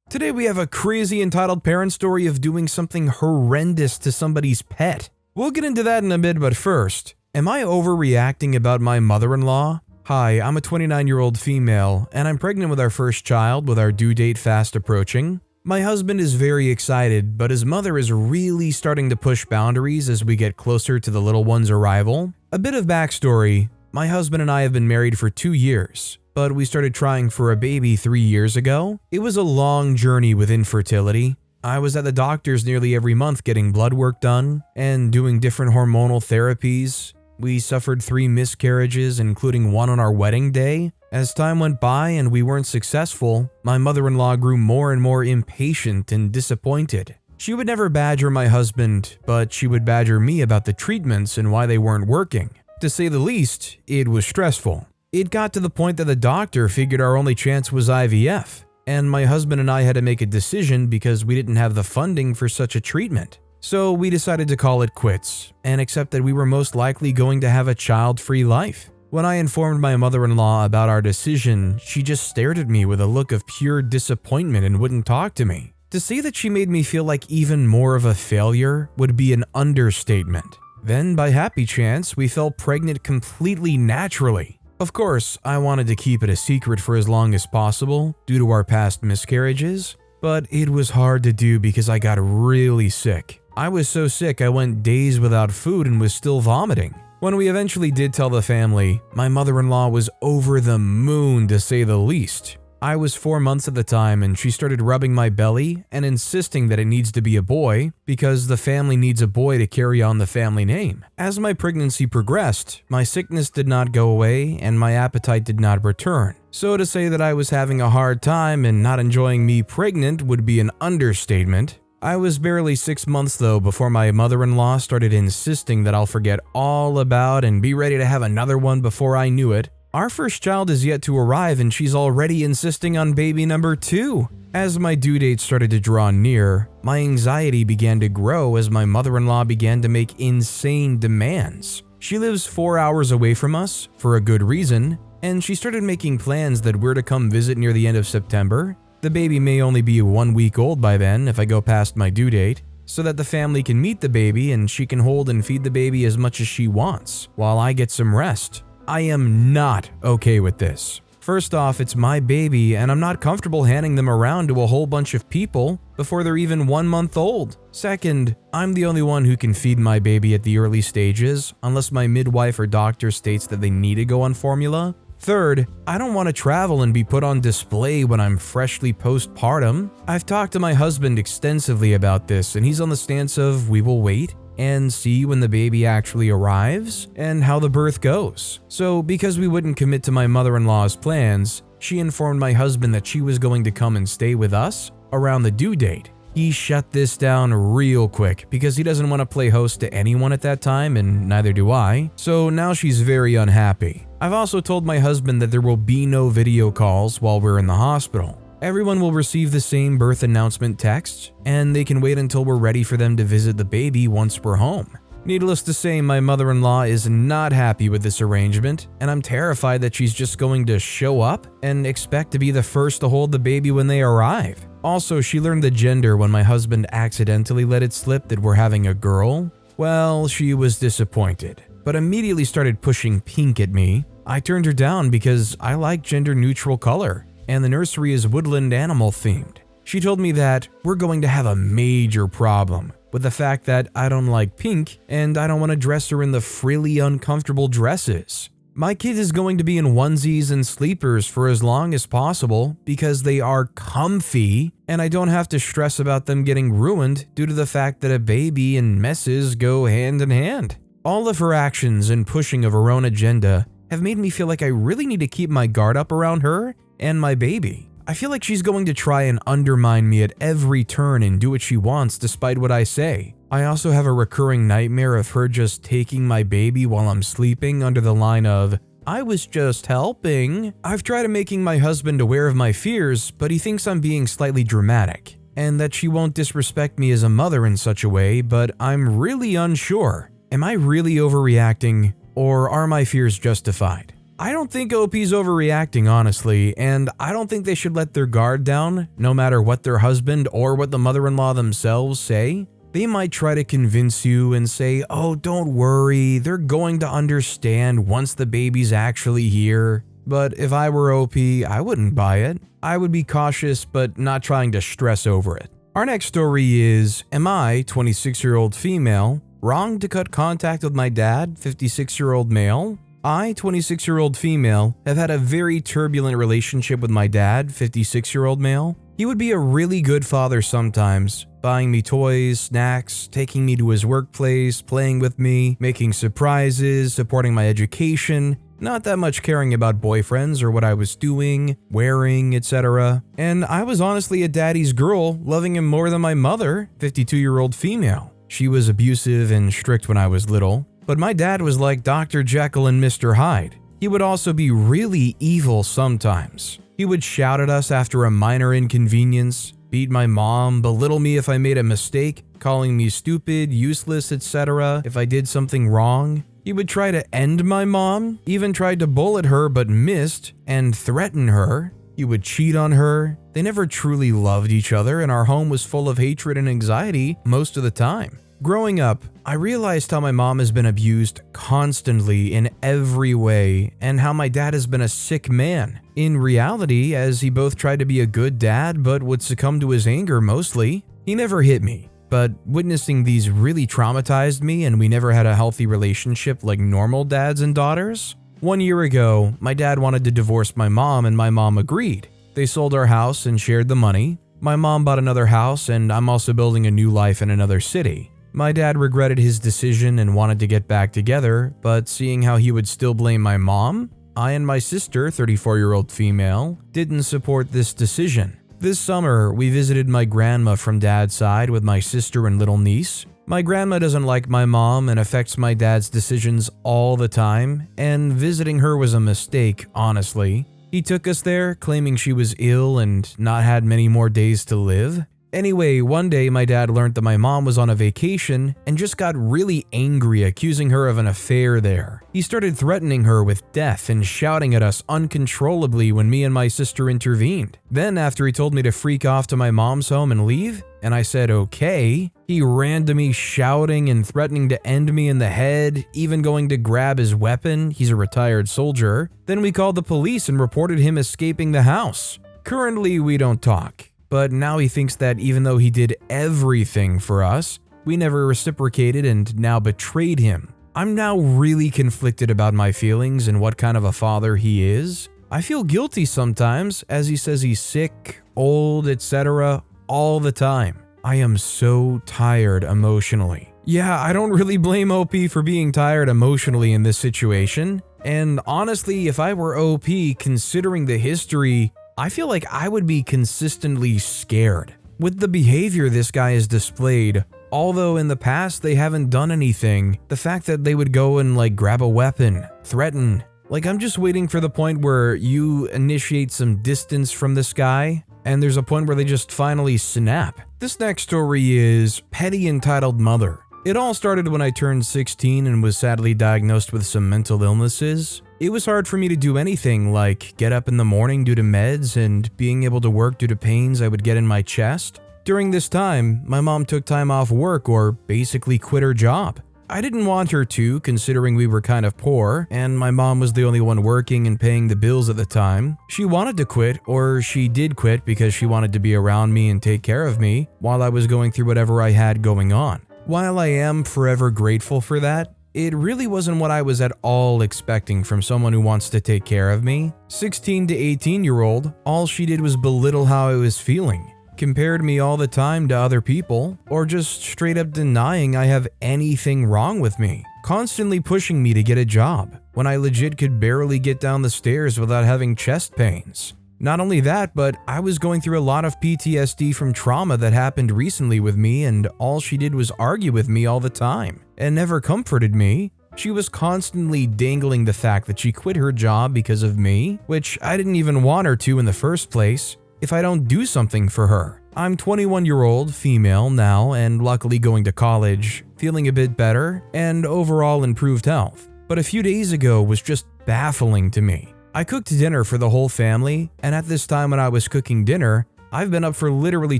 Today we have a crazy entitled parent story of doing something horrendous to somebody's pet. We'll get into that in a bit, but first, am I overreacting about my mother-in-law? Hi, I'm a 29-year-old female, and I'm pregnant with our first child with our due date fast approaching. My husband is very excited, but his mother is really starting to push boundaries as we get closer to the little one's arrival. A bit of backstory, my husband and I have been married for 2 years, but we started trying for a baby 3 years ago. It was a long journey with infertility. I was at the doctor's nearly every month getting blood work done and doing different hormonal therapies. We suffered 3 miscarriages, including one on our wedding day. As time went by and we weren't successful, my mother-in-law grew more and more impatient and disappointed. She would never badger my husband, but she would badger me about the treatments and why they weren't working. To say the least, it was stressful. It got to the point that the doctor figured our only chance was IVF, and my husband and I had to make a decision because we didn't have the funding for such a treatment. So we decided to call it quits and accept that we were most likely going to have a child-free life. When I informed my mother-in-law about our decision, she just stared at me with a look of pure disappointment and wouldn't talk to me. To say that she made me feel like even more of a failure would be an understatement. Then, by happy chance, we fell pregnant completely naturally. Of course, I wanted to keep it a secret for as long as possible due to our past miscarriages, but it was hard to do because I got really sick. I was so sick I went days without food and was still vomiting. When we eventually did tell the family, my mother-in-law was over the moon to say the least. I was 4 months at the time and she started rubbing my belly and insisting that it needs to be a boy because the family needs a boy to carry on the family name. As my pregnancy progressed, my sickness did not go away and my appetite did not return. So to say that I was having a hard time and not enjoying me pregnant would be an understatement. I was barely 6 months though before my mother-in-law started insisting that I'll forget all about and be ready to have another one before I knew it. Our first child is yet to arrive and she's already insisting on baby number 2. As my due date started to draw near, my anxiety began to grow as my mother-in-law began to make insane demands. She lives 4 hours away from us, for a good reason, and she started making plans that we're to come visit near the end of September. The baby may only be 1 week old by then if I go past my due date, so that the family can meet the baby and she can hold and feed the baby as much as she wants, while I get some rest. I am not okay with this. First off, it's my baby and I'm not comfortable handing them around to a whole bunch of people before they're even 1 month old. Second, I'm the only one who can feed my baby at the early stages, unless my midwife or doctor states that they need to go on formula. Third, I don't want to travel and be put on display when I'm freshly postpartum. I've talked to my husband extensively about this and he's on the stance of we will wait and see when the baby actually arrives and how the birth goes. So because we wouldn't commit to my mother-in-law's plans, she informed my husband that she was going to come and stay with us around the due date. He shut this down real quick because he doesn't want to play host to anyone at that time and neither do I, so now she's very unhappy. I've also told my husband that there will be no video calls while we're in the hospital. Everyone will receive the same birth announcement text, and they can wait until we're ready for them to visit the baby once we're home. Needless to say, my mother-in-law is not happy with this arrangement, and I'm terrified that she's just going to show up and expect to be the first to hold the baby when they arrive. Also, she learned the gender when my husband accidentally let it slip that we're having a girl. Well, she was disappointed, but immediately started pushing pink at me. I turned her down because I like gender-neutral color, and the nursery is woodland animal themed. She told me that we're going to have a major problem with the fact that I don't like pink and I don't want to dress her in the frilly, uncomfortable dresses. My kid is going to be in onesies and sleepers for as long as possible because they are comfy and I don't have to stress about them getting ruined due to the fact that a baby and messes go hand in hand. All of her actions and pushing of her own agenda have made me feel like I really need to keep my guard up around her and my baby. I feel like she's going to try and undermine me at every turn and do what she wants despite what I say. I also have a recurring nightmare of her just taking my baby while I'm sleeping under the line of, "I was just helping." I've tried making my husband aware of my fears, but he thinks I'm being slightly dramatic, and that she won't disrespect me as a mother in such a way, but I'm really unsure. Am I really overreacting, or are my fears justified? I don't think OP's overreacting, honestly, and I don't think they should let their guard down, no matter what their husband or what the mother-in-law themselves say. They might try to convince you and say, oh, don't worry, they're going to understand once the baby's actually here. But if I were OP, I wouldn't buy it. I would be cautious, but not trying to stress over it. Our next story is, am I, 26-year-old female, wrong to cut contact with my dad, 56-year-old male? I, 26-year-old female, have had a very turbulent relationship with my dad, 56-year-old male. He would be a really good father sometimes, buying me toys, snacks, taking me to his workplace, playing with me, making surprises, supporting my education, not that much caring about boyfriends or what I was doing, wearing, etc. And I was honestly a daddy's girl, loving him more than my mother, 52-year-old female. She was abusive and strict when I was little, but my dad was like Dr. Jekyll and Mr. Hyde. He would also be really evil sometimes. He would shout at us after a minor inconvenience, beat my mom, belittle me if I made a mistake, calling me stupid, useless, etc. if I did something wrong. He would try to end my mom, even tried to bullet her but missed, and threaten her. He would cheat on her. They never truly loved each other, and our home was full of hatred and anxiety most of the time. Growing up, I realized how my mom has been abused constantly in every way, and how my dad has been a sick man. In reality, as he both tried to be a good dad but would succumb to his anger mostly. He never hit me, but witnessing these really traumatized me, and we never had a healthy relationship like normal dads and daughters. 1 year ago, my dad wanted to divorce my mom, and my mom agreed. They sold our house and shared the money. My mom bought another house, and I'm also building a new life in another city. My dad regretted his decision and wanted to get back together, but seeing how he would still blame my mom, I and my sister, 34-year-old female, didn't support this decision. This summer, we visited my grandma from dad's side with my sister and little niece. My grandma doesn't like my mom and affects my dad's decisions all the time, and visiting her was a mistake, honestly. He took us there, claiming she was ill and not had many more days to live. Anyway, one day my dad learned that my mom was on a vacation and just got really angry, accusing her of an affair there. He started threatening her with death and shouting at us uncontrollably when me and my sister intervened. Then, after he told me to freak off to my mom's home and leave, and I said okay, he ran to me shouting and threatening to end me in the head, even going to grab his weapon. He's a retired soldier. Then we called the police and reported him escaping the house. Currently, we don't talk. But now he thinks that even though he did everything for us, we never reciprocated and now betrayed him. I'm now really conflicted about my feelings and what kind of a father he is. I feel guilty sometimes, as he says he's sick, old, etc. all the time. I am so tired emotionally. Yeah, I don't really blame OP for being tired emotionally in this situation. And honestly, if I were OP, considering the history, I feel like I would be consistently scared. With the behavior this guy has displayed, although in the past they haven't done anything, the fact that they would go and grab a weapon, threaten, I'm just waiting for the point where you initiate some distance from this guy, and there's a point where they just finally snap. This next story is Petty Entitled Mother. It all started when I turned 16 and was sadly diagnosed with some mental illnesses. It was hard for me to do anything like get up in the morning due to meds and being able to work due to pains I would get in my chest. During this time, my mom took time off work or basically quit her job. I didn't want her to, considering we were kind of poor, and my mom was the only one working and paying the bills at the time. She wanted to quit, or she did quit because she wanted to be around me and take care of me while I was going through whatever I had going on. While I am forever grateful for that, it really wasn't what I was at all expecting from someone who wants to take care of me. 16 to 18-year-old, all she did was belittle how I was feeling, compared me all the time to other people, or just straight up denying I have anything wrong with me, constantly pushing me to get a job, when I legit could barely get down the stairs without having chest pains. Not only that, but I was going through a lot of PTSD from trauma that happened recently with me, and all she did was argue with me all the time, and never comforted me. She was constantly dangling the fact that she quit her job because of me, which I didn't even want her to in the first place, if I don't do something for her. I'm 21-year-old female now, and luckily going to college, feeling a bit better, and overall improved health. But a few days ago was just baffling to me. I cooked dinner for the whole family, and at this time when I was cooking dinner, I've been up for literally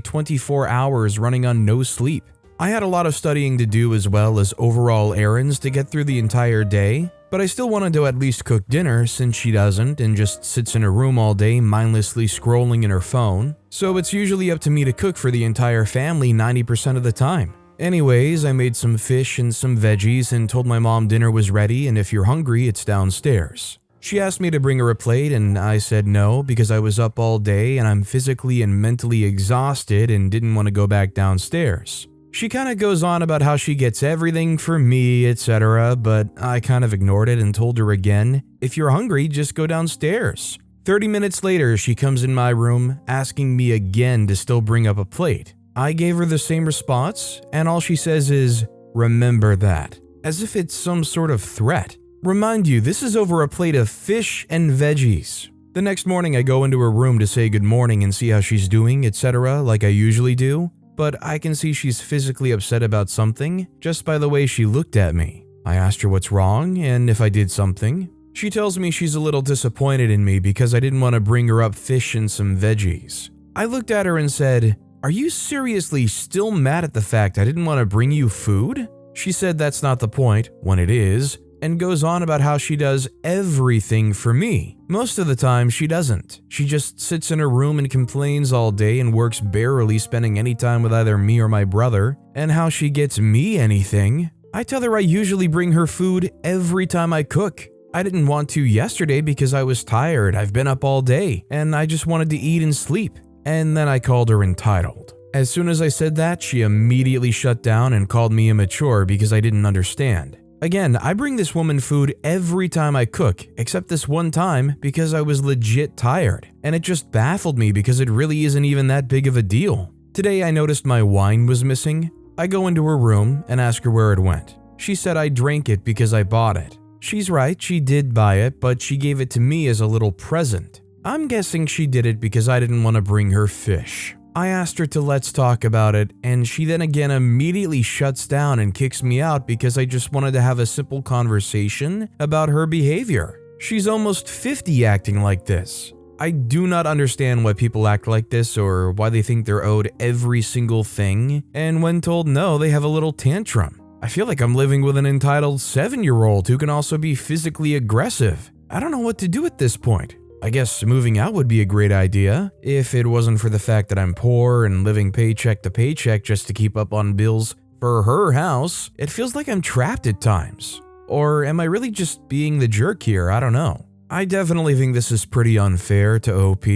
24 hours running on no sleep. I had a lot of studying to do as well as overall errands to get through the entire day, but I still wanted to at least cook dinner since she doesn't and just sits in her room all day mindlessly scrolling in her phone, so it's usually up to me to cook for the entire family 90% of the time. Anyways, I made some fish and some veggies and told my mom dinner was ready and if you're hungry, it's downstairs. She asked me to bring her a plate and I said no because I was up all day and I'm physically and mentally exhausted and didn't want to go back downstairs. She kind of goes on about how she gets everything for me, etc., but I kind of ignored it and told her again, if you're hungry, just go downstairs. 30 minutes later, she comes in my room asking me again to still bring up a plate. I gave her the same response and all she says is, remember that, as if it's some sort of threat. Remind you, this is over a plate of fish and veggies. The next morning I go into her room to say good morning and see how she's doing, etc., like I usually do, but I can see she's physically upset about something just by the way she looked at me. I asked her what's wrong and if I did something. She tells me she's a little disappointed in me because I didn't want to bring her up fish and some veggies. I looked at her and said, are you seriously still mad at the fact I didn't want to bring you food? She said that's not the point, when it is, and goes on about how she does everything for me. Most of the time, she doesn't. She just sits in her room and complains all day and works barely spending any time with either me or my brother, and how she gets me anything. I tell her I usually bring her food every time I cook. I didn't want to yesterday because I was tired, I've been up all day, and I just wanted to eat and sleep. And then I called her entitled. As soon as I said that, she immediately shut down and called me immature because I didn't understand. Again, I bring this woman food every time I cook, except this one time because I was legit tired, and it just baffled me because it really isn't even that big of a deal. Today I noticed my wine was missing. I go into her room and ask her where it went. She said I drank it because I bought it. She's right, she did buy it, but she gave it to me as a little present. I'm guessing she did it because I didn't want to bring her fish. I asked her to let's talk about it, and she then again immediately shuts down and kicks me out because I just wanted to have a simple conversation about her behavior. She's almost 50 acting like this. I do not understand why people act like this or why they think they're owed every single thing, and when told no, they have a little tantrum. I feel like I'm living with an entitled 7-year-old who can also be physically aggressive. I don't know what to do at this point. I guess moving out would be a great idea, if it wasn't for the fact that I'm poor and living paycheck to paycheck just to keep up on bills for her house. It feels like I'm trapped at times. Or am I really just being the jerk here? I don't know. I definitely think this is pretty unfair to OP.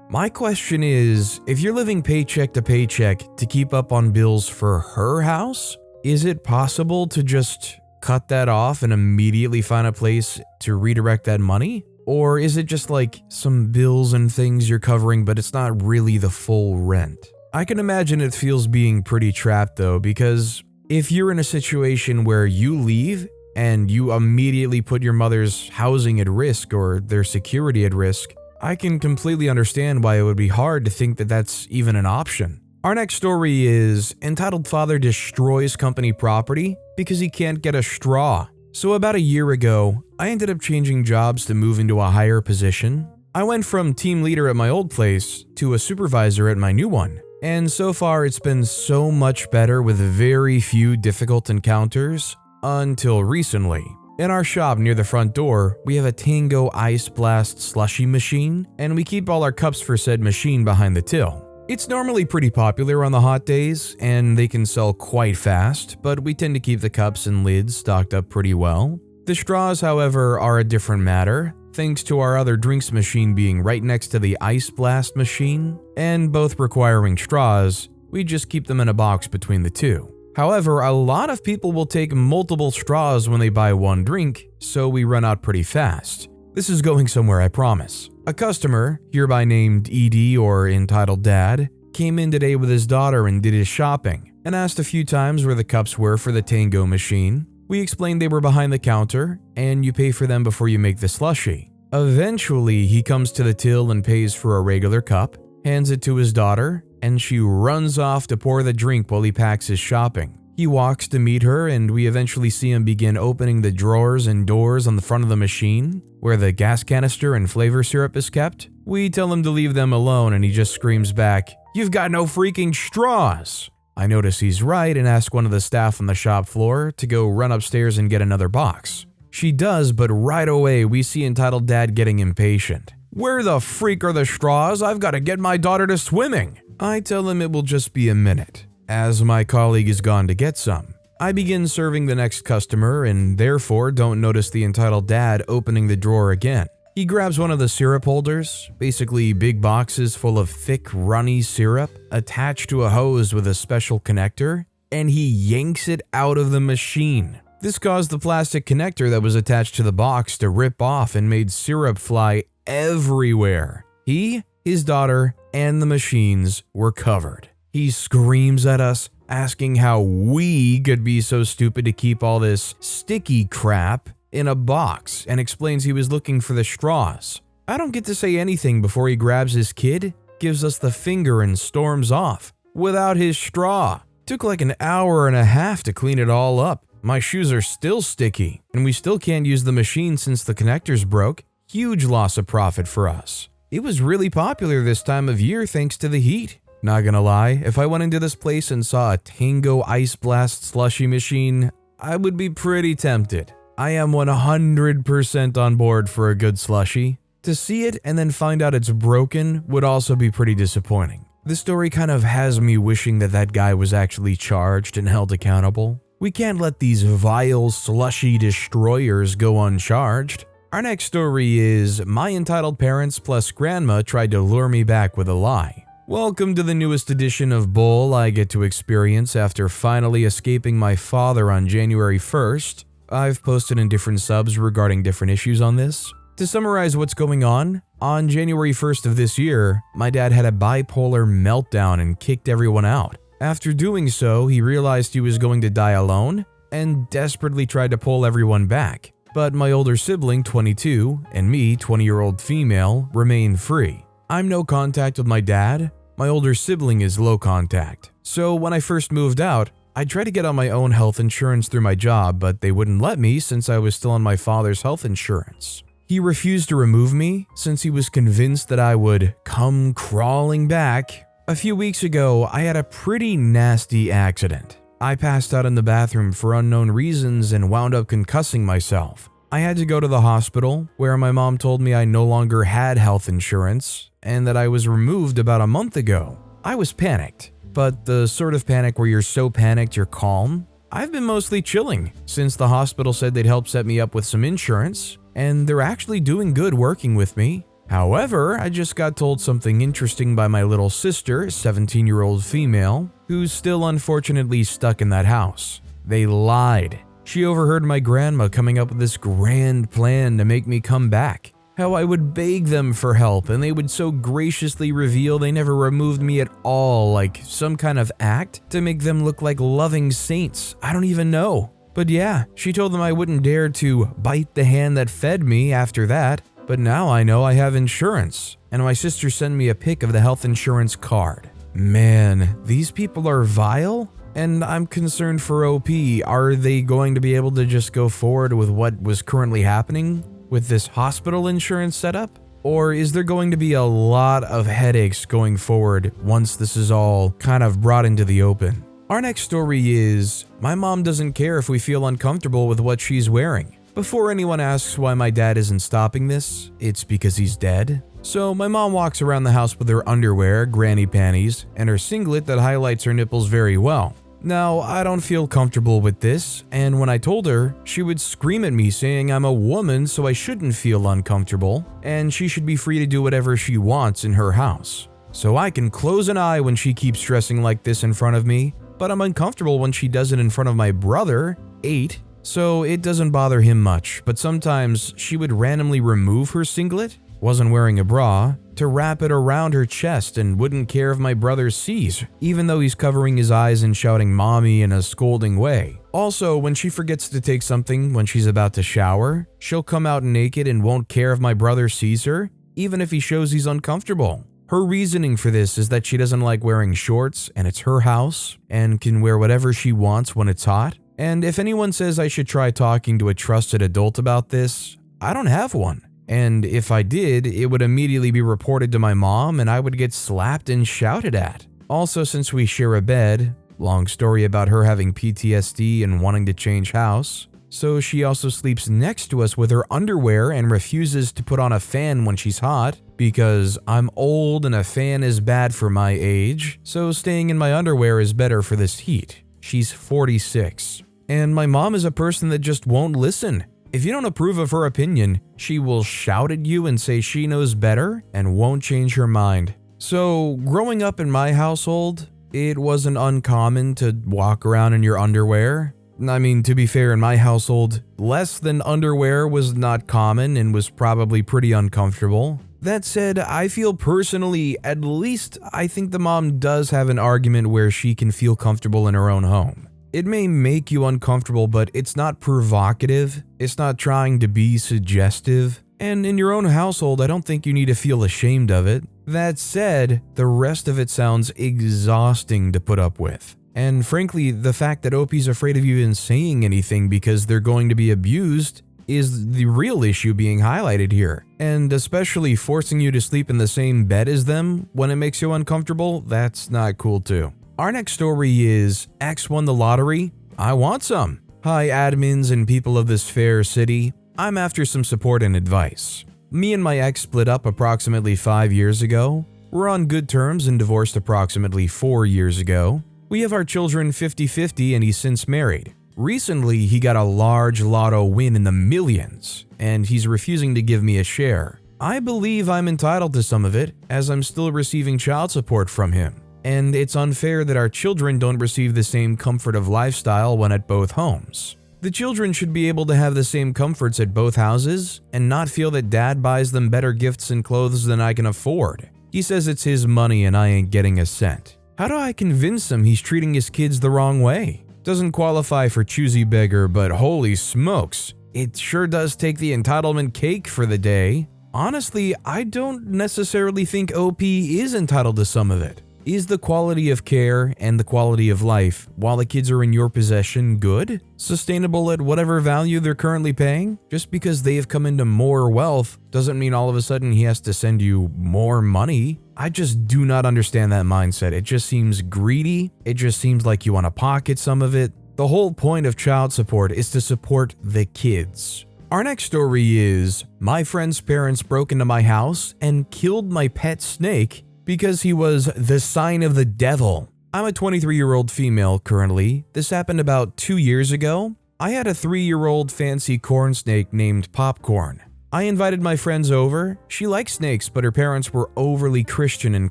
My question is, if you're living paycheck to paycheck to keep up on bills for her house, is it possible to just cut that off and immediately find a place to redirect that money? Or is it just like some bills and things you're covering, but it's not really the full rent? I can imagine it feels being pretty trapped though, because if you're in a situation where you leave and you immediately put your mother's housing at risk or their security at risk, I can completely understand why it would be hard to think that that's even an option. Our next story is entitled Father Destroys Company Property Because He Can't Get a Straw. So about a year ago, I ended up changing jobs to move into a higher position. I went from team leader at my old place to a supervisor at my new one. And so far it's been so much better with very few difficult encounters until recently. In our shop near the front door, we have a Tango Ice Blast slushy machine, and we keep all our cups for said machine behind the till. It's normally pretty popular on the hot days, and they can sell quite fast, but we tend to keep the cups and lids stocked up pretty well. The straws, however, are a different matter, thanks to our other drinks machine being right next to the Ice Blast machine, and both requiring straws, we just keep them in a box between the two. However, a lot of people will take multiple straws when they buy one drink, so we run out pretty fast. This is going somewhere, I promise. A customer, hereby named ED or entitled Dad, came in today with his daughter and did his shopping, and asked a few times where the cups were for the Tango machine. We explained they were behind the counter, and you pay for them before you make the slushie. Eventually, he comes to the till and pays for a regular cup, hands it to his daughter, and she runs off to pour the drink while he packs his shopping. He walks to meet her, and we eventually see him begin opening the drawers and doors on the front of the machine, where the gas canister and flavor syrup is kept. We tell him to leave them alone, and he just screams back, "You've got no freaking straws!" I notice he's right and ask one of the staff on the shop floor to go run upstairs and get another box. She does, but right away we see entitled dad getting impatient. "Where the freak are the straws? I've got to get my daughter to swimming." I tell him it will just be a minute, as my colleague is gone to get some. I begin serving the next customer and therefore don't notice the entitled dad opening the drawer again. He grabs one of the syrup holders, basically big boxes full of thick, runny syrup attached to a hose with a special connector, and he yanks it out of the machine. This caused the plastic connector that was attached to the box to rip off and made syrup fly everywhere. He, his daughter, and the machines were covered. He screams at us, asking how we could be so stupid to keep all this sticky crap in a box, and explains he was looking for the straws. I don't get to say anything before he grabs his kid, gives us the finger, and storms off without his straw. Took like an hour and a half to clean it all up. My shoes are still sticky, and we still can't use the machine since the connectors broke. Huge loss of profit for us. It was really popular this time of year thanks to the heat. Not gonna lie, if I went into this place and saw a Tango Ice Blast slushy machine, I would be pretty tempted. I am 100% on board for a good slushy. To see it and then find out it's broken would also be pretty disappointing. This story kind of has me wishing that that guy was actually charged and held accountable. We can't let these vile slushy destroyers go uncharged. Our next story is my entitled parents plus grandma tried to lure me back with a lie. Welcome to the newest edition of Bull I get to experience after finally escaping my father on January 1st. I've posted in different subs regarding different issues on this. To summarize what's going on January 1st of this year, my dad had a bipolar meltdown and kicked everyone out. After doing so, he realized he was going to die alone and desperately tried to pull everyone back. But my older sibling, 22, and me, 20-year-old female, remain free. I'm no contact with my dad. My older sibling is low contact. So when I first moved out, I tried to get on my own health insurance through my job, but they wouldn't let me since I was still on my father's health insurance. He refused to remove me since he was convinced that I would come crawling back. A few weeks ago, I had a pretty nasty accident. I passed out in the bathroom for unknown reasons and wound up concussing myself. I had to go to the hospital, where my mom told me I no longer had health insurance and that I was removed about a month ago. I was panicked, but the sort of panic where you're so panicked you're calm. I've been mostly chilling since the hospital said they'd help set me up with some insurance, and they're actually doing good working with me. However, I just got told something interesting by my little sister, 17-year-old female, who's still unfortunately stuck in that house. They lied. She overheard my grandma coming up with this grand plan to make me come back. How I would beg them for help and they would so graciously reveal they never removed me at all, like some kind of act to make them look like loving saints. I don't even know. But yeah, she told them I wouldn't dare to bite the hand that fed me after that. But now I know I have insurance, and my sister sent me a pic of the health insurance card. Man, these people are vile? And I'm concerned for OP. Are they going to be able to just go forward with what was currently happening with this hospital insurance setup? Or is there going to be a lot of headaches going forward once this is all kind of brought into the open? Our next story is, my mom doesn't care if we feel uncomfortable with what she's wearing. Before anyone asks why my dad isn't stopping this, it's because he's dead. So my mom walks around the house with her underwear, granny panties, and her singlet that highlights her nipples very well. Now, I don't feel comfortable with this, and when I told her, she would scream at me saying I'm a woman so I shouldn't feel uncomfortable, and she should be free to do whatever she wants in her house. So I can close an eye when she keeps dressing like this in front of me, but I'm uncomfortable when she does it in front of my brother, 8, so it doesn't bother him much, but sometimes she would randomly remove her singlet, wasn't wearing a bra, to wrap it around her chest and wouldn't care if my brother sees, even though he's covering his eyes and shouting mommy in a scolding way. Also, when she forgets to take something when she's about to shower, she'll come out naked and won't care if my brother sees her, even if he shows he's uncomfortable. Her reasoning for this is that she doesn't like wearing shorts and it's her house and can wear whatever she wants when it's hot. And if anyone says I should try talking to a trusted adult about this, I don't have one. And if I did, it would immediately be reported to my mom and I would get slapped and shouted at. Also, since we share a bed, long story about her having PTSD and wanting to change house, so she also sleeps next to us with her underwear and refuses to put on a fan when she's hot because I'm old and a fan is bad for my age, so staying in my underwear is better for this heat. She's 46. And my mom is a person that just won't listen. If you don't approve of her opinion, she will shout at you and say she knows better and won't change her mind. So, growing up in my household, it wasn't uncommon to walk around in your underwear. I mean, to be fair, in my household, less than underwear was not common and was probably pretty uncomfortable. That said, I feel personally, at least I think the mom does have an argument where she can feel comfortable in her own home. It may make you uncomfortable, but it's not provocative, it's not trying to be suggestive, and in your own household, I don't think you need to feel ashamed of it. That said, the rest of it sounds exhausting to put up with. And frankly, the fact that OP's afraid of you even saying anything because they're going to be abused is the real issue being highlighted here. And especially forcing you to sleep in the same bed as them when it makes you uncomfortable, that's not cool too. Our next story is X won the lottery. I want some. Hi admins and people of this fair city. I'm after some support and advice. Me and my ex split up approximately 5 years ago. We're on good terms and divorced approximately 4 years ago. We have our children 50-50 and he's since married. Recently, he got a large lotto win in the millions, and he's refusing to give me a share. I believe I'm entitled to some of it, as I'm still receiving child support from him. And it's unfair that our children don't receive the same comfort of lifestyle when at both homes. The children should be able to have the same comforts at both houses, and not feel that dad buys them better gifts and clothes than I can afford. He says it's his money and I ain't getting a cent. How do I convince him he's treating his kids the wrong way? Doesn't qualify for choosy beggar, but holy smokes, it sure does take the entitlement cake for the day. Honestly, I don't necessarily think OP is entitled to some of it. Is the quality of care and the quality of life, while the kids are in your possession, good? Sustainable at whatever value they're currently paying? Just because they have come into more wealth doesn't mean all of a sudden he has to send you more money. I just do not understand that mindset. It just seems greedy. It just seems like you want to pocket some of it. The whole point of child support is to support the kids. Our next story is, my friend's parents broke into my house and killed my pet snake because he was the sign of the devil. I'm a 23-year-old female currently. This happened about 2 years ago. I had a 3-year-old fancy corn snake named Popcorn. I invited my friends over. She likes snakes, but her parents were overly Christian and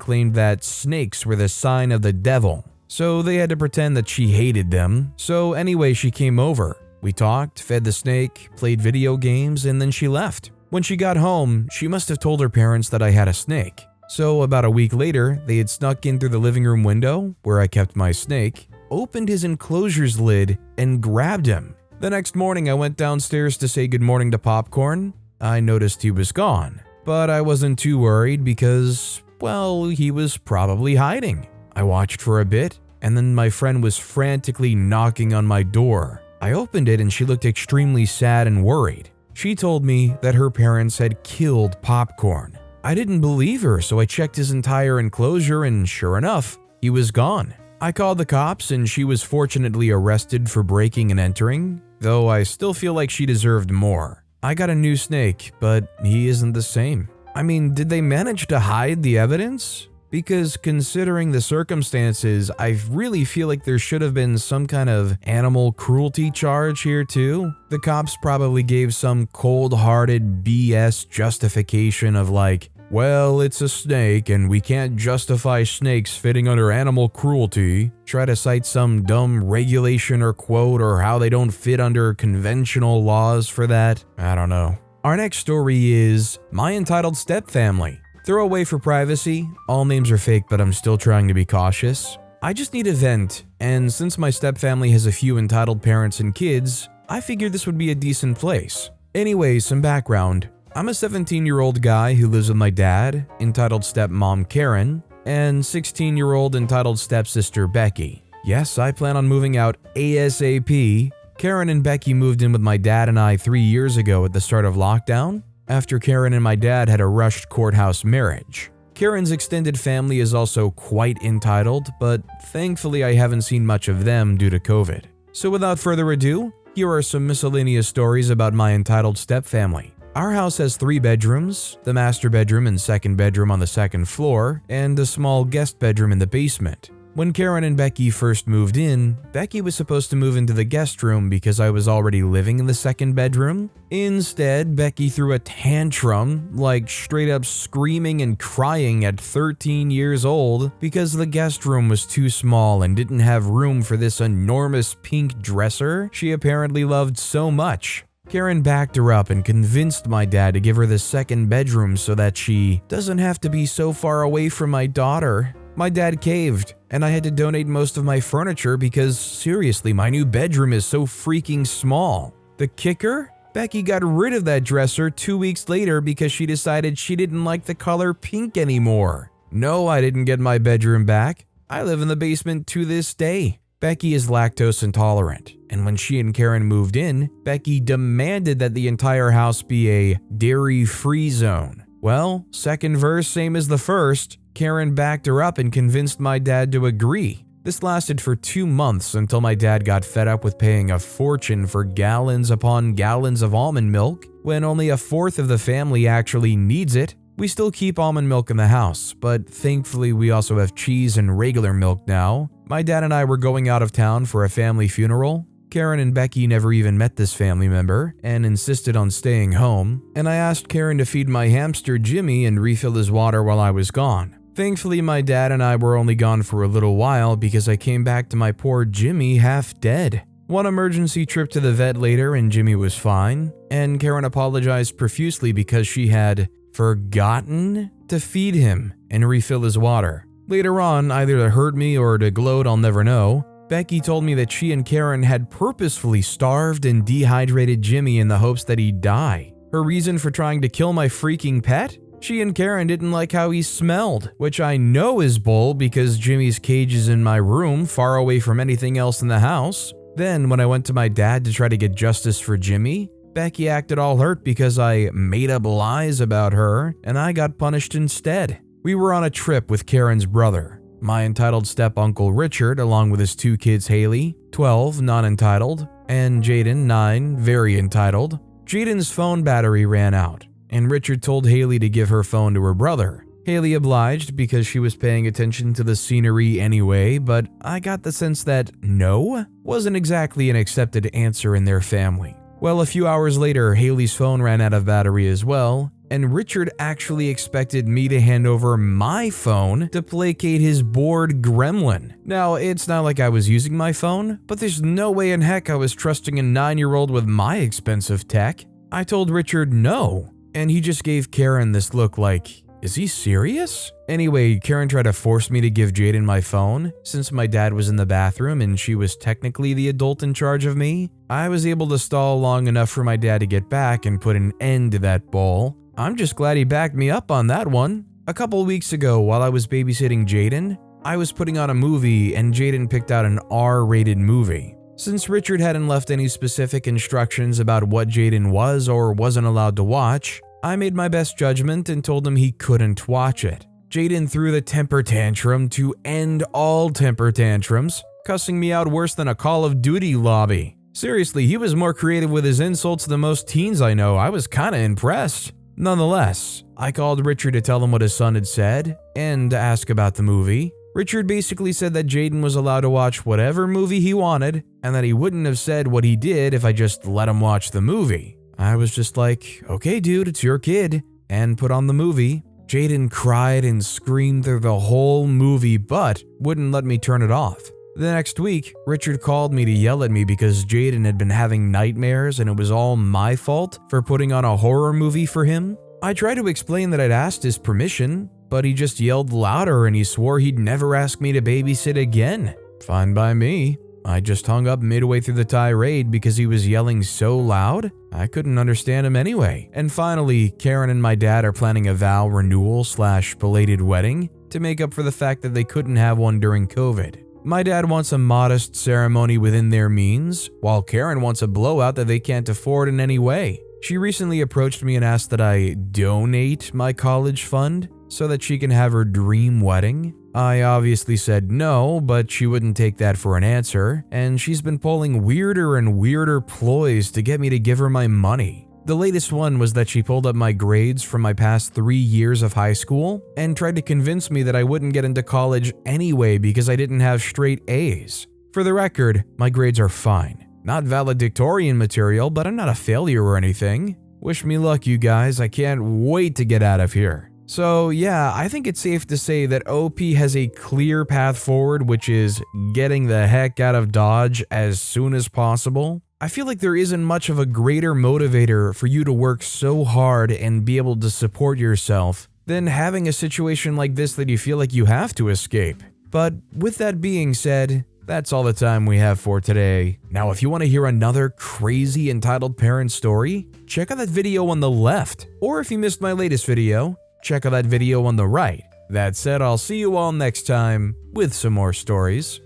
claimed that snakes were the sign of the devil. So they had to pretend that she hated them. So anyway, she came over. We talked, fed the snake, played video games, and then she left. When she got home, she must have told her parents that I had a snake. So about a week later, they had snuck in through the living room window, where I kept my snake, opened his enclosure's lid, and grabbed him. The next morning, I went downstairs to say good morning to Popcorn. I noticed he was gone, but I wasn't too worried because, well, he was probably hiding. I watched for a bit, and then my friend was frantically knocking on my door. I opened it and she looked extremely sad and worried. She told me that her parents had killed Popcorn. I didn't believe her, so I checked his entire enclosure and sure enough, he was gone. I called the cops and she was fortunately arrested for breaking and entering, though I still feel like she deserved more. I got a new snake, but he isn't the same. I mean, did they manage to hide the evidence? Because considering the circumstances, I really feel like there should have been some kind of animal cruelty charge here too. The cops probably gave some cold-hearted BS justification of like, well, it's a snake and we can't justify snakes fitting under animal cruelty. Try to cite some dumb regulation or quote or how they don't fit under conventional laws for that. I don't know. Our next story is my entitled stepfamily. Throwaway for privacy. All names are fake, but I'm still trying to be cautious. I just need a vent, and since my stepfamily has a few entitled parents and kids, I figured this would be a decent place. Anyway, some background. I'm a 17-year-old guy who lives with my dad, entitled stepmom Karen, and 16-year-old entitled stepsister Becky. Yes, I plan on moving out ASAP. Karen and Becky moved in with my dad and I 3 years ago at the start of lockdown, after Karen and my dad had a rushed courthouse marriage. Karen's extended family is also quite entitled, but thankfully I haven't seen much of them due to COVID. So without further ado, here are some miscellaneous stories about my entitled stepfamily. Our house has 3 bedrooms, the master bedroom and second bedroom on the second floor, and a small guest bedroom in the basement. When Karen and Becky first moved in, Becky was supposed to move into the guest room because I was already living in the second bedroom. Instead, Becky threw a tantrum, like straight up screaming and crying at 13 years old because the guest room was too small and didn't have room for this enormous pink dresser she apparently loved so much. Karen backed her up and convinced my dad to give her the second bedroom so that she doesn't have to be so far away from my daughter. My dad caved, and I had to donate most of my furniture because, seriously, my new bedroom is so freaking small. The kicker? Becky got rid of that dresser 2 weeks later because she decided she didn't like the color pink anymore. No, I didn't get my bedroom back. I live in the basement to this day. Becky is lactose intolerant, and when she and Karen moved in, Becky demanded that the entire house be a dairy-free zone. Well, second verse, same as the first. Karen backed her up and convinced my dad to agree. This lasted for 2 months until my dad got fed up with paying a fortune for gallons upon gallons of almond milk when only a fourth of the family actually needs it. We still keep almond milk in the house, but thankfully we also have cheese and regular milk now. My dad and I were going out of town for a family funeral. Karen and Becky never even met this family member and insisted on staying home, and I asked Karen to feed my hamster Jimmy and refill his water while I was gone. Thankfully, my dad and I were only gone for a little while because I came back to my poor Jimmy half dead. One emergency trip to the vet later and Jimmy was fine, and Karen apologized profusely because she had forgotten to feed him and refill his water. Later on, either to hurt me or to gloat, I'll never know, Becky told me that she and Karen had purposefully starved and dehydrated Jimmy in the hopes that he'd die. Her reason for trying to kill my freaking pet? She and Karen didn't like how he smelled, which I know is bull because Jimmy's cage is in my room, far away from anything else in the house. Then, when I went to my dad to try to get justice for Jimmy, Becky acted all hurt because I made up lies about her, and I got punished instead. We were on a trip with Karen's brother, my entitled step-uncle Richard, along with his 2 kids Haley, 12, non-entitled, and Jaden, 9, very entitled. Jaden's phone battery ran out, and Richard told Haley to give her phone to her brother. Haley obliged because she was paying attention to the scenery anyway, but I got the sense that no wasn't exactly an accepted answer in their family. Well, a few hours later, Haley's phone ran out of battery as well, and Richard actually expected me to hand over my phone to placate his bored gremlin. Now, it's not like I was using my phone, but there's no way in heck I was trusting a 9-year-old with my expensive tech. I told Richard no, and he just gave Karen this look like, is he serious? Anyway, Karen tried to force me to give Jaden my phone. Since my dad was in the bathroom and she was technically the adult in charge of me, I was able to stall long enough for my dad to get back and put an end to that bull. I'm just glad he backed me up on that one. A couple weeks ago, while I was babysitting Jaden, I was putting on a movie and Jaden picked out an R-rated movie. Since Richard hadn't left any specific instructions about what Jaden was or wasn't allowed to watch, I made my best judgment and told him he couldn't watch it. Jaden threw the temper tantrum to end all temper tantrums, cussing me out worse than a Call of Duty lobby. Seriously, he was more creative with his insults than most teens I know. I was kinda impressed. Nonetheless, I called Richard to tell him what his son had said and to ask about the movie. Richard basically said that Jaden was allowed to watch whatever movie he wanted and that he wouldn't have said what he did if I just let him watch the movie. I was just like, okay dude, it's your kid, and put on the movie. Jaden cried and screamed through the whole movie but wouldn't let me turn it off. The next week, Richard called me to yell at me because Jaden had been having nightmares and it was all my fault for putting on a horror movie for him. I tried to explain that I'd asked his permission, but he just yelled louder and he swore he'd never ask me to babysit again. Fine by me. I just hung up midway through the tirade because he was yelling so loud, I couldn't understand him anyway. And finally, Karen and my dad are planning a vow renewal/belated wedding to make up for the fact that they couldn't have one during COVID. My dad wants a modest ceremony within their means, while Karen wants a blowout that they can't afford in any way. She recently approached me and asked that I donate my college fund so that she can have her dream wedding. I obviously said no, but she wouldn't take that for an answer, and she's been pulling weirder and weirder ploys to get me to give her my money. The latest one was that she pulled up my grades from my past 3 years of high school and tried to convince me that I wouldn't get into college anyway because I didn't have straight A's. For the record, my grades are fine. Not valedictorian material, but I'm not a failure or anything. Wish me luck, you guys. I can't wait to get out of here. So yeah, I think it's safe to say that OP has a clear path forward, which is getting the heck out of Dodge as soon as possible. I feel like there isn't much of a greater motivator for you to work so hard and be able to support yourself than having a situation like this that you feel like you have to escape. But with that being said, that's all the time we have for today. Now, if you want to hear another crazy entitled parent story, check out that video on the left. Or if you missed my latest video, check out that video on the right. That said, I'll see you all next time with some more stories.